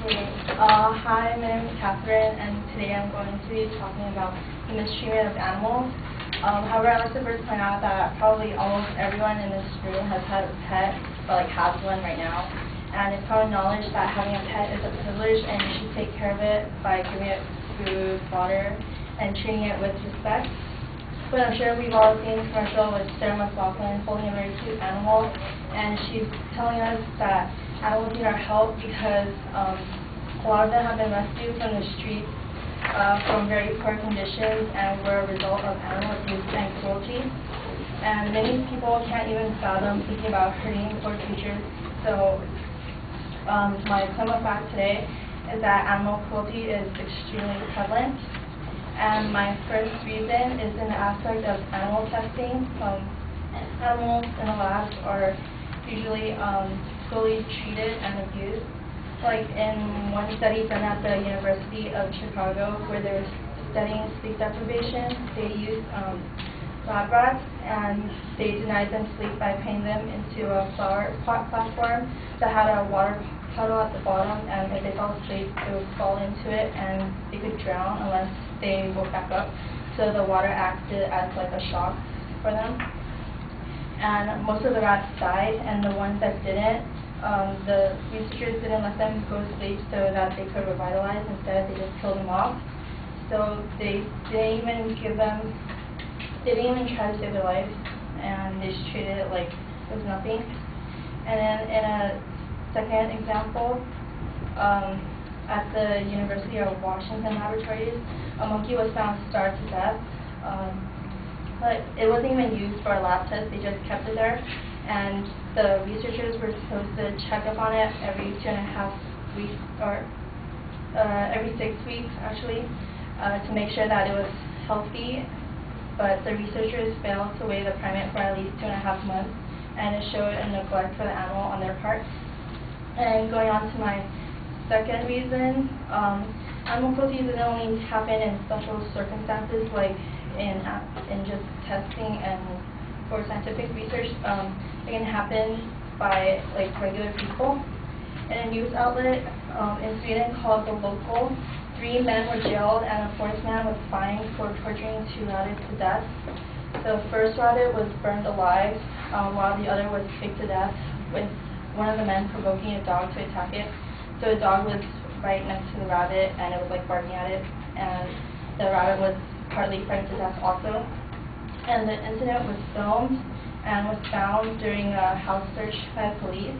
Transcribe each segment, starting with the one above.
Okay. Hi, my name is Katherine, and today I'm going to be talking about the mistreatment of animals. However, I'd like to first point out that probably almost everyone in this room has had a pet, or has one right now. And it's common knowledge that having a pet is a privilege, and you should take care of it by giving it food, water, and treating it with respect. But I'm sure we've all seen the commercial with Sarah McLachlan holding a very cute animal, and she's telling us that animals need our help because a lot of them have been rescued from the streets from very poor conditions and were a result of animal abuse and cruelty. And many people can't even fathom thinking about hurting poor creatures. So my claim of fact today is that animal cruelty is extremely prevalent. And my first reason is in the aspect of animal testing. Animals in the labs are usually slowly treated and abused. Like in one study done at the University of Chicago, where they were studying sleep deprivation, they used lab rats, and they denied them sleep by putting them into a flower pot platform that had a water puddle at the bottom, and if they fell asleep, they would fall into it and they could drown unless they woke back up. So the water acted as like a shock for them. And most of the rats died, and the ones that didn't, the researchers didn't let them go to sleep so that they could revitalize. Instead, they just killed them off. So they didn't even try to save their lives, and they just treated it like it was nothing. And then in a second example, at the University of Washington laboratories, a monkey was found starved to death. But it wasn't even used for a lab test, they just kept it there. And the researchers were supposed to check up on it every 2.5 weeks, or every 6 weeks actually, to make sure that it was healthy. But the researchers failed to weigh the primate for at least 2.5 months, and it showed a neglect for the animal on their part. And going on to my second reason, animal cruelty doesn't only happen in special circumstances like in just testing and for scientific research. It can happen by like regular people. In a news outlet in Sweden called The Local, 3 men were jailed and a 4th man was fined for torturing 2 rabbits to death. The first rabbit was burned alive, while the other was kicked to death, with one of the men provoking a dog to attack it. So the dog was right next to the rabbit, and it was like barking at it, and the rabbit was partly frightened to death also. And the incident was filmed and was found during a house search by police.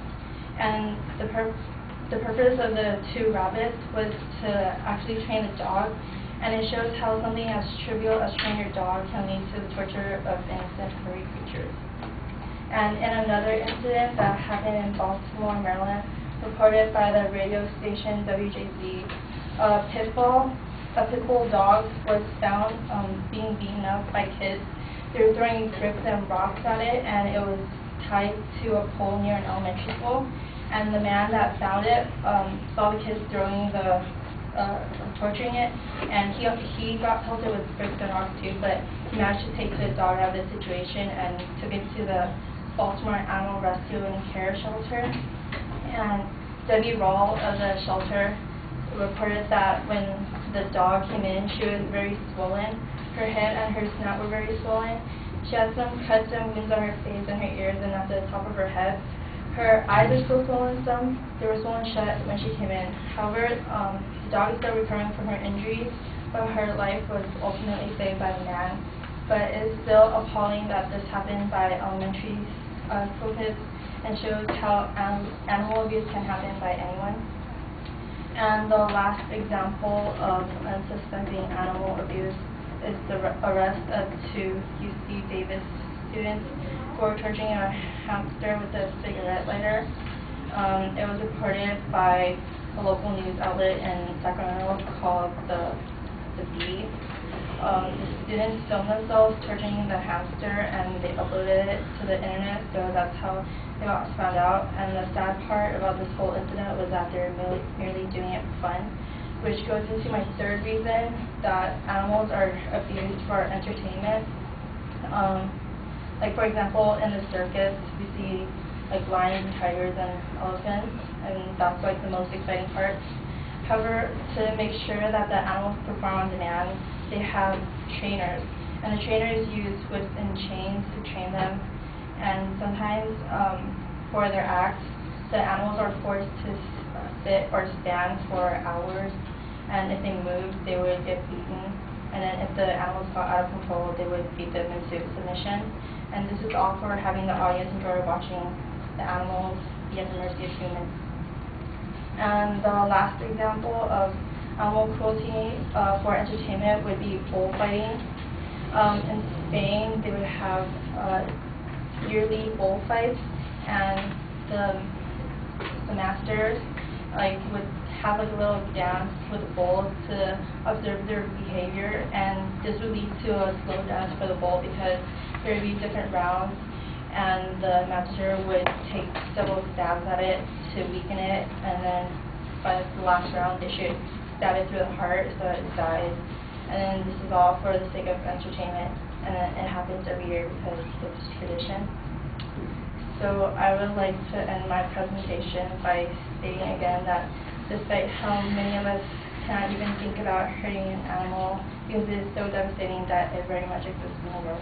And the purpose of the 2 rabbits was to actually train the dog, and it shows how something as trivial as training your dog can lead to the torture of innocent furry creatures. And in another incident that happened in Baltimore, Maryland, reported by the radio station WJZ, a pit bull dog was found being beaten up by kids. They were throwing bricks and rocks at it, and it was tied to a pole near an elementary school. And the man that found it saw the kids throwing torturing it, and he got pelted with bricks and rocks too, but he managed to take the dog out of the situation and took it to the Baltimore Animal Rescue and Care Shelter. And Debbie Rawl of the shelter reported that when the dog came in, she was very swollen. Her head and her snout were very swollen. She had some cuts and wounds on her face and her ears and at the top of her head. Her eyes are still swollen some. They were swollen shut when she came in. However, the dog is still recovering from her injuries, but her life was ultimately saved by the man. But it is still appalling that this happened by elementary school kids, and shows how animal abuse can happen by anyone. And the last example of unsuspecting animal abuse is the arrest of 2 UC Davis students for torturing a hamster with a cigarette lighter. It was reported by a local news outlet in Sacramento called the Bee. The students filmed themselves torturing the hamster, and they uploaded it to the internet, so that's how they got found out. And the sad part about this whole incident was that they were merely doing it for fun, which goes into my third reason, that animals are abused for entertainment. Like for example, in the circus, we see like lions and tigers and elephants, and that's like the most exciting part. However, to make sure that the animals perform on demand, they have trainers, and the trainers use whips and chains to train them. And sometimes, for their acts, the animals are forced to sit or stand for hours, and if they moved, they would get beaten. And then if the animals got out of control, they would beat them into submission. And this is all for having the audience enjoy watching the animals be at the mercy of humans. And the last example of animal cruelty for entertainment would be bullfighting. In Spain, they would have yearly bullfights, and the masters would have a little dance with the bulls to observe their behavior, and this would lead to a slow dance for the bull because there would be different rounds, and the master would take several stabs at it to weaken it, and then by the last round they should stab it through the heart so it dies. And then this is all for the sake of entertainment, and it happens every year because it's tradition. So I would like to end my presentation by stating again that despite how many of us cannot even think about hurting an animal because it is so devastating that it very much exists in the world.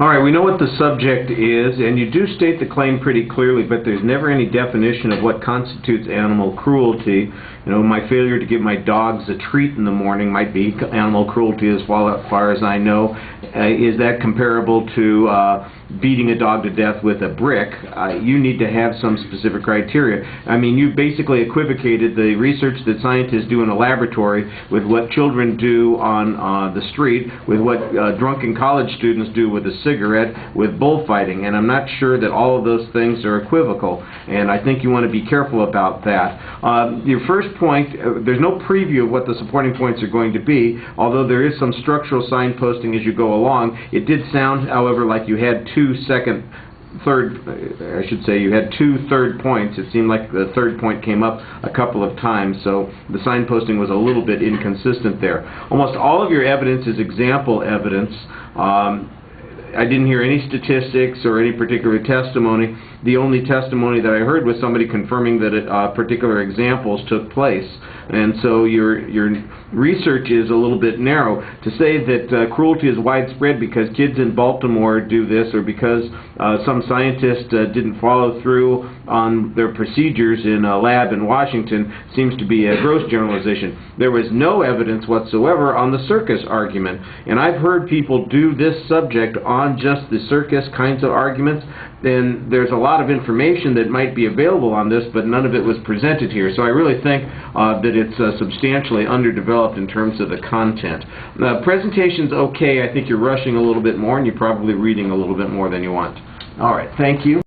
All right, we know what the subject is, and you do state the claim pretty clearly, but there's never any definition of what constitutes animal cruelty. You know, my failure to give my dogs a treat in the morning might be animal cruelty as far as I know. Is that comparable to beating a dog to death with a brick? You need to have some specific criteria. I mean, you basically equivocated the research that scientists do in a laboratory with what children do on the street, with what drunken college students do with a cigarette, with bullfighting, and I'm not sure that all of those things are equivocal, and I think you want to be careful about that. Your first point, there's no preview of what the supporting points are going to be, although there is some structural signposting as you go along. It did sound, however, like you had two third points. It seemed like the third point came up a couple of times, so the signposting was a little bit inconsistent there. Almost all of your evidence is example evidence. I didn't hear any statistics or any particular testimony. The only testimony that I heard was somebody confirming that particular examples took place. And so your research is a little bit narrow. To say that cruelty is widespread because kids in Baltimore do this, or because some scientist didn't follow through on their procedures in a lab in Washington, seems to be a gross generalization. There was no evidence whatsoever on the circus argument. And I've heard people do this subject on just the circus kinds of arguments. Then there's a lot of information that might be available on this, but none of it was presented here. So I really think that it's substantially underdeveloped in terms of the content. The presentation's okay. I think you're rushing a little bit more, and you're probably reading a little bit more than you want. All right, thank you.